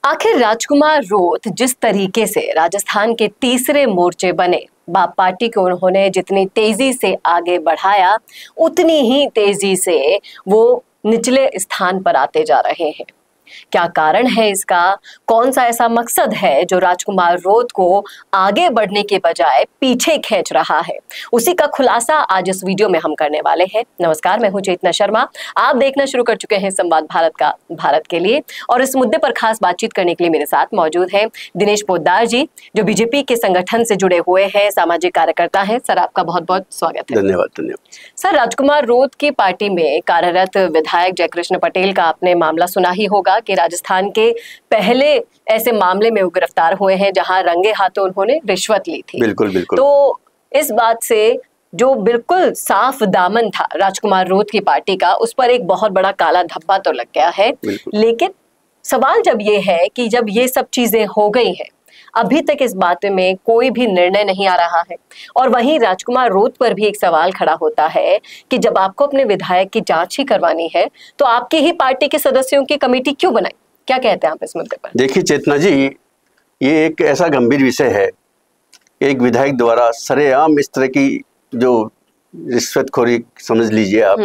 आखिर राजकुमार रोत जिस तरीके से राजस्थान के तीसरे मोर्चे बने, बाप पार्टी को उन्होंने जितनी तेजी से आगे बढ़ाया, उतनी ही तेजी से वो निचले स्थान पर आते जा रहे हैं। क्या कारण है इसका? कौन सा ऐसा मकसद है जो राजकुमार रोत को आगे बढ़ने के बजाय पीछे खींच रहा है? उसी का खुलासा आज इस वीडियो में हम करने वाले हैं। नमस्कार, मैं हूं चेतना शर्मा। आप देखना शुरू कर चुके हैं संवाद भारत का, भारत के लिए। और इस मुद्दे पर खास बातचीत करने के लिए मेरे साथ मौजूद हैं दिनेश पोद्दार जी, जो बीजेपी के संगठन से जुड़े हुए हैं, सामाजिक कार्यकर्ता हैं। सर, आपका बहुत बहुत स्वागत है। धन्यवाद। सर, राजकुमार रोत की पार्टी में कार्यरत विधायक जयकृष्ण पटेल का आपने मामला सुना ही होगा कि राजस्थान के पहले ऐसे मामले में वो गिरफ्तार हुए हैं जहां रंगे हाथों उन्होंने रिश्वत ली थी। बिल्कुल। तो इस बात से जो बिल्कुल साफ दामन था राजकुमार रोत की पार्टी का, उस पर एक बहुत बड़ा काला धब्बा तो लग गया है। लेकिन सवाल जब ये है कि जब ये सब चीजें हो गई हैं, अभी तक इस बात में कोई भी निर्णय नहीं आ रहा है। और वहीं राजकुमार रोत पर भी एक सवाल खड़ा होता है कि जब आपको अपने विधायक की जांच ही करवानी है तो आपकी ही पार्टी के सदस्यों की कमेटी क्यों बनाई? क्या कहते हैं आप इस मुद्दे पर? देखिए चेतना जी, ये एक ऐसा गंभीर विषय है। एक विधायक द्वारा सरेआम इस तरह की जो रिश्वतखोरी समझ लीजिए आप,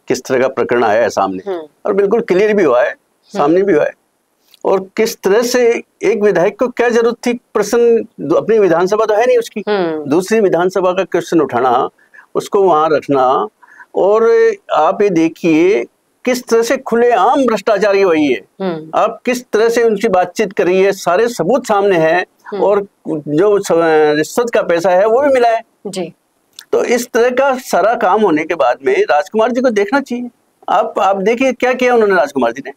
किस तरह का प्रकरण आया है सामने, और बिल्कुल क्लियर भी हुआ है, सामने भी हुआ है। और किस तरह से एक विधायक को क्या जरूरत थी प्रश्न, अपनी विधानसभा तो है नहीं उसकी, दूसरी विधानसभा का क्वेश्चन उठाना, उसको वहां रखना। और आप ये देखिए किस तरह से खुलेआम भ्रष्टाचारी हुई है। आप किस तरह से उनकी बातचीत कर रही है, सारे सबूत सामने हैं, और जो रिश्वत का पैसा है वो भी मिला है जी। तो इस तरह का सारा काम होने के बाद में राजकुमार जी को देखना चाहिए। आप देखिए क्या किया उन्होंने, राजकुमार जी ने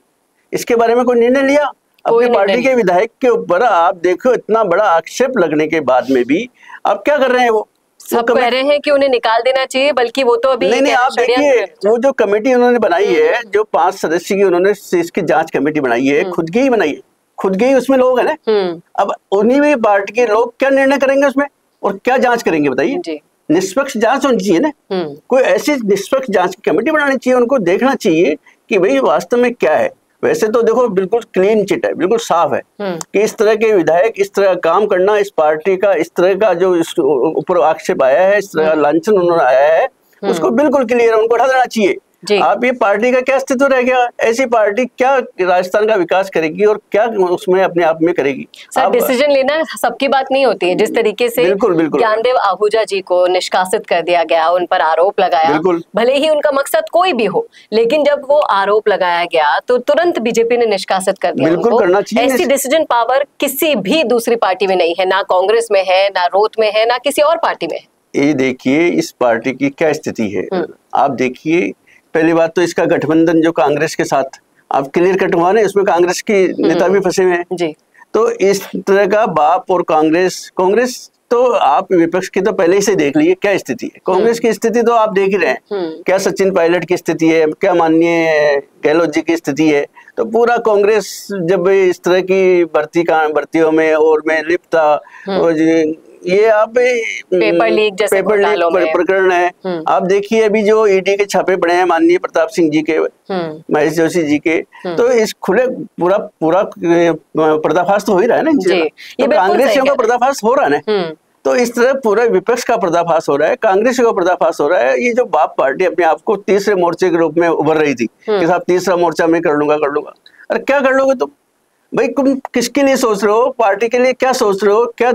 इसके बारे में कोई निर्णय लिया? अपनी पार्टी के विधायक के ऊपर आप देखो, इतना बड़ा आक्षेप लगने के बाद में भी आप क्या कर रहे हैं? वो सब कह रहे हैं कि उन्हें निकाल देना चाहिए, बल्कि वो तो अभी नहीं। आप देखिए वो जो कमेटी उन्होंने बनाई है, जो 5 सदस्य की उन्होंने इसकी जांच कमेटी बनाई है, खुद की ही बनाई है, खुद के ही उसमें लोग है ना। अब उन्हीं भी पार्टी के लोग क्या निर्णय करेंगे उसमें, और क्या जांच करेंगे बताइए? निष्पक्ष जांच होनी चाहिए ना। कोई ऐसी निष्पक्ष जांच की कमेटी बनानी चाहिए, उनको देखना चाहिए कि भाई वास्तव में क्या है। वैसे तो देखो बिल्कुल क्लीन चिट है, बिल्कुल साफ है कि इस तरह के विधायक इस तरह काम करना, इस पार्टी का इस तरह का जो इस ऊपर आक्षेप आया है, इस तरह का लांछन उन्होंने आया है, उसको बिल्कुल क्लियर उनको हटा देना चाहिए। आप ये पार्टी का क्या अस्तित्व रह गया? ऐसी पार्टी क्या राजस्थान का विकास करेगी और क्या उसमें अपने आप में करेगी? सर, डिसीजन लेना सबकी बात नहीं होती है। जिस तरीके से ज्ञानदेव आहूजा जी को निष्कासित कर दिया गया, उन पर आरोप लगाया, भले ही उनका मकसद कोई भी हो, लेकिन जब वो आरोप लगाया गया तो तुरंत बीजेपी ने निष्कासित कर दिया। बिल्कुल करना चाहिए। ऐसी डिसीजन पावर किसी भी दूसरी पार्टी में नहीं है, ना कांग्रेस में है, ना रोत में है, ना किसी और पार्टी में है। ये देखिए इस पार्टी की क्या स्थिति है। आप देखिए, पहली बात तो इसका गठबंधन जो कांग्रेस के साथ आप क्लियर कट हुआ ना, इसमें कांग्रेस के नेता भी फंसे हुए हैं जी। तो इस तरह का बाप और कांग्रेस तो आप विपक्ष की तो पहले ही से देख लीजिए क्या स्थिति है। कांग्रेस की स्थिति तो आप देख ही रहे हैं, क्या सचिन पायलट की स्थिति है, क्या माननीय गहलोत जी की स्थिति है। तो पूरा कांग्रेस जब इस तरह की भर्तियों में और में लिप्त था, और ये आप पेपर लीक प्रकरण है। आप देखिए अभी जो ईडी के छापे पड़े हैं माननीय प्रताप सिंह जी के, महेश जोशी जी के, तो इस खुले पूरा पर्दाफाश तो हो ही रहा है ना इनसे। तो कांग्रेसियों का पर्दाफाश हो रहा है ना। तो इस तरह पूरा विपक्ष का पर्दाफाश हो रहा है, कांग्रेसियों का पर्दाफाश हो रहा है। ये जो बाप पार्टी अपने आप को तीसरे मोर्चे के रूप में उभर रही थी कि साहब तीसरा मोर्चा मैं कर लूंगा। अरे क्या कर लोगे तुम भाई? तुम किसके लिए सोच रहे हो? पार्टी के लिए क्या सोच रहे हो? क्या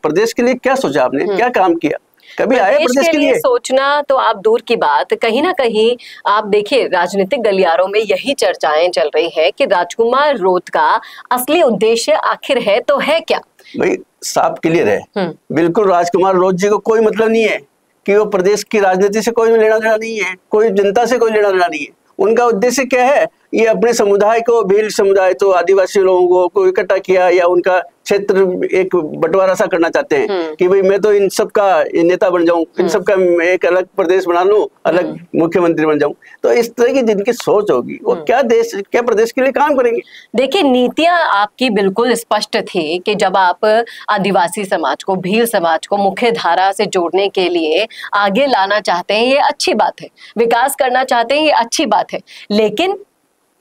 प्रदेश के लिए क्या सोचा आपने? क्या काम किया? कभी आए प्रदेश के लिए सोचना तो आप दूर की बात, कहीं ना कहीं आप देखिए राजनीतिक गलियारों में यही चर्चाएं चल रही है कि राजकुमार रोत का असली उद्देश्य आखिर है तो है क्या? भाई साफ क्लियर है, बिल्कुल राजकुमार रोत जी को कोई मतलब नहीं है कि वो प्रदेश की राजनीति से कोई लेना देना नहीं है, कोई जनता से कोई लेना देना नहीं है। उनका उद्देश्य क्या है? ये अपने समुदाय को, भील समुदाय तो आदिवासी लोगों को इकट्ठा किया, या उनका क्षेत्र एक बंटवारा सा करना चाहते हैं कि भाई मैं तो इन सब का नेता बन जाऊं, इन सब का एक अलग प्रदेश बना लूं, अलग मुख्यमंत्री बन जाऊं। तो इस तरह की जिनकी सोच होगी वो क्या देश, क्या प्रदेश के लिए काम करेंगे? देखिए नीतियां आपकी बिल्कुल स्पष्ट थी कि जब आप आदिवासी समाज को, भील समाज को मुख्य धारा से जोड़ने के लिए आगे लाना चाहते हैं, ये अच्छी बात है, विकास करना चाहते हैं, ये अच्छी बात है, लेकिन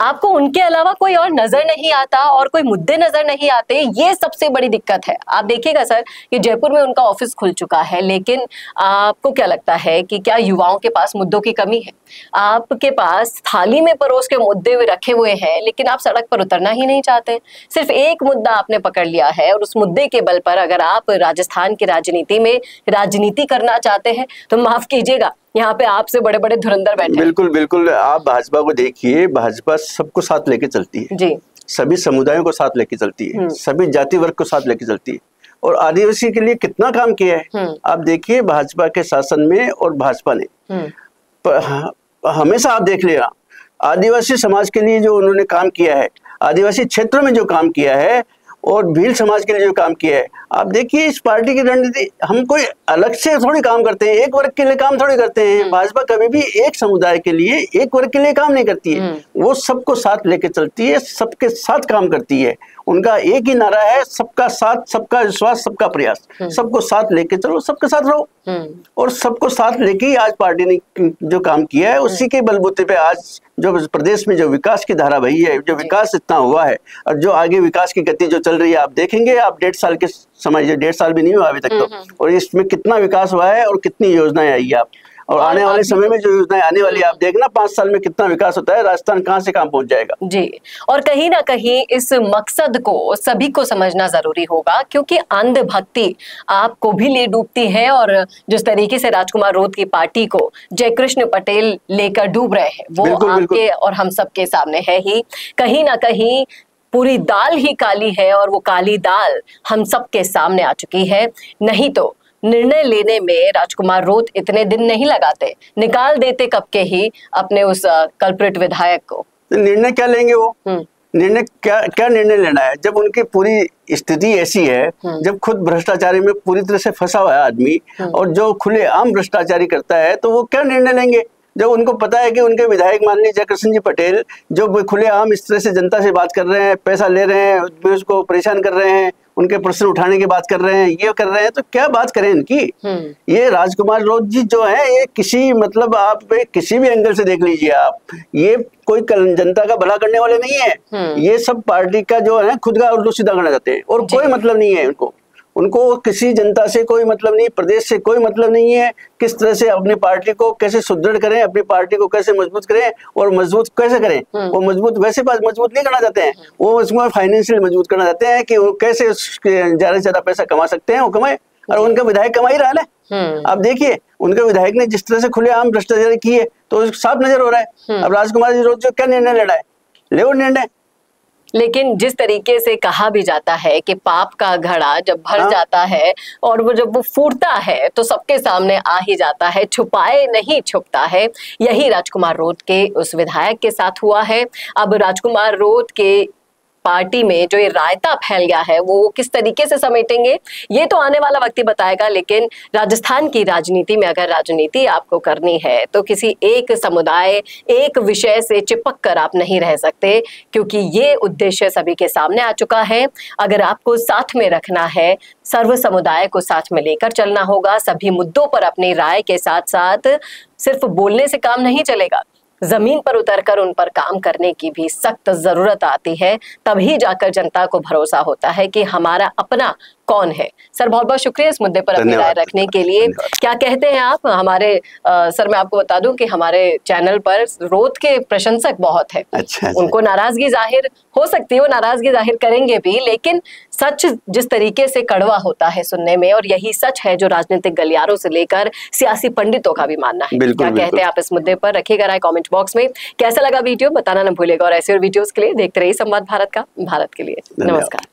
आपको उनके अलावा कोई और नजर नहीं आता और कोई मुद्दे नजर नहीं आते, ये सबसे बड़ी दिक्कत है। आप देखिएगा सर कि जयपुर में उनका ऑफिस खुल चुका है, लेकिन आपको क्या लगता है कि क्या युवाओं के पास मुद्दों की कमी है? आपके पास थाली में परोस के मुद्दे रखे हुए हैं, लेकिन आप सड़क पर उतरना ही नहीं चाहते। सिर्फ एक मुद्दा आपने पकड़ लिया है और उस मुद्दे के बल पर अगर आप राजस्थान की राजनीति में राजनीति करना चाहते हैं तो माफ कीजिएगा, यहाँ पे आपसे बड़े बड़े धुरंधर बैठे। बिल्कुल बिल्कुल, आप भाजपा को देखिए, भाजपा सबको साथ लेके चलती है जी, सभी समुदायों को साथ लेके चलती है, सभी जाति वर्ग को साथ लेके चलती है, और आदिवासी के लिए कितना काम किया है। आप देखिए भाजपा के शासन में, और भाजपा ने हमेशा आप देख लेना आदिवासी समाज के लिए जो उन्होंने काम किया है, आदिवासी क्षेत्रों में जो काम किया है, और भील समाज के लिए जो काम किया है, आप देखिए इस पार्टी की रणनीति, हम कोई अलग से थोड़ी काम करते हैं, एक वर्ग के लिए काम थोड़ी करते हैं। भाजपा कभी भी एक समुदाय के लिए, एक वर्ग के लिए काम नहीं करती है, वो सबको साथ लेके चलती है, सबके साथ काम करती है। उनका एक ही नारा है, सबका साथ, सबका विश्वास, सबका प्रयास। सबको साथ लेके चलो, सबके साथ रहो, और सबको साथ लेके ही आज पार्टी ने जो काम किया है, उसी के बलबूते पे आज जो प्रदेश में जो विकास की धारा बही है, जो विकास इतना हुआ है, और जो आगे विकास की गति जो चल रही है, आप देखेंगे, आप 1.5 साल के समय, 1.5 साल भी नहीं हुआ अभी तक तो, और इसमें कितना विकास हुआ है और कितनी योजनाएं आई है। आप और आने वाले समय में जो योजनाएं आने वाली है, आप देखना 5 साल में कितना विकास होता है, राजस्थान कहां से कहां पहुंच जाएगा जी। और कहीं ना कहीं इस मकसद को सभी को समझना जरूरी होगा, क्योंकि अंधभक्ति आपको भी ले डूबती है, और जिस तरीके से राजकुमार रोत की पार्टी को जयकृष्ण पटेल लेकर डूब रहे हैं, वो आपके और हम सबके सामने है ही। कहीं ना कहीं पूरी दाल ही काली है, और वो काली दाल हम सबके सामने आ चुकी है। नहीं तो निर्णय लेने में राजकुमार रोत इतने दिन नहीं लगाते, निकाल देते कब के ही अपने उस कल्प्रिट विधायक को। निर्णय क्या लेंगे वो? निर्णय क्या निर्णय लेना है, जब उनकी पूरी स्थिति ऐसी है, जब खुद भ्रष्टाचारी में पूरी तरह से फंसा हुआ है आदमी, और जो खुले आम भ्रष्टाचारी करता है, तो वो क्या निर्णय लेंगे? जब उनको पता है कि उनके विधायक माननीय जयकृष्ण जी पटेल जो खुलेआम इस तरह से जनता से बात कर रहे हैं, पैसा ले रहे हैं, उसको परेशान कर रहे हैं, उनके प्रश्न उठाने की बात कर रहे हैं, ये कर रहे हैं, तो क्या बात करें इनकी। ये राजकुमार रोत जी जो है, ये किसी मतलब आप किसी भी एंगल से देख लीजिए आप, ये कोई जनता का भला करने वाले नहीं है। ये सब पार्टी का जो है खुद का उल्लू सीधा करना चाहते हैं, और कोई मतलब नहीं है उनको किसी जनता से कोई मतलब नहीं, प्रदेश से कोई मतलब नहीं है। किस तरह से अपनी पार्टी को कैसे सुदृढ़ करें, अपनी पार्टी को कैसे मजबूत करें, और मजबूत कैसे करें, वो मजबूत वैसे मजबूत नहीं करना चाहते हैं, वो उसमें फाइनेंशियल मजबूत करना चाहते हैं कि वो कैसे ज्यादा से ज्यादा पैसा कमा सकते हैं, वो कमाए, और उनका विधायक कमा ही रहा है ना। आप देखिए उनके विधायक ने जिस तरह से खुलेआम भ्रष्टाचार की है, तो साफ नजर हो रहा है। अब राजकुमार जी रोज जो क्या निर्णय लेना है, ले वो निर्णय। लेकिन जिस तरीके से कहा भी जाता है कि पाप का घड़ा जब भर जाता है और वो जब वो फूटता है तो सबके सामने आ ही जाता है, छुपाए नहीं छुपता है। यही राजकुमार रोत के उस विधायक के साथ हुआ है। अब राजकुमार रोत के पार्टी में जो ये रायता फैल गया है वो किस तरीके से समेटेंगे ये तो आने वाला वक्त ही बताएगा। लेकिन राजस्थान की राजनीति में अगर राजनीति आपको करनी है तो किसी एक समुदाय, एक विषय से चिपक कर आप नहीं रह सकते, क्योंकि ये उद्देश्य सभी के सामने आ चुका है। अगर आपको साथ में रखना है, सर्व समुदाय को साथ में लेकर चलना होगा, सभी मुद्दों पर अपनी राय के साथ साथ सिर्फ बोलने से काम नहीं चलेगा, जमीन पर उतरकर उन पर काम करने की भी सख्त जरूरत आती है। तभी जाकर जनता को भरोसा होता है कि हमारा अपना कौन है। सर बहुत बहुत शुक्रिया इस मुद्दे पर अपनी राय रखने के लिए। क्या कहते हैं आप? हमारे सर मैं आपको बता दूं कि हमारे चैनल पर रोत के प्रशंसक बहुत है। अच्छा। उनको नाराजगी जाहिर हो सकती है, वो नाराजगी जाहिर करेंगे भी, लेकिन सच जिस तरीके से कड़वा होता है सुनने में, और यही सच है जो राजनीतिक गलियारों से लेकर सियासी पंडितों का भी मानना है। क्या कहते हैं आप इस मुद्दे पर? रखिएगा राय कमेंट बॉक्स में। कैसा लगा वीडियो बताना न भूलेगा, और ऐसे और वीडियोस के लिए देखते रहिए संवाद भारत का, भारत के लिए। नमस्कार।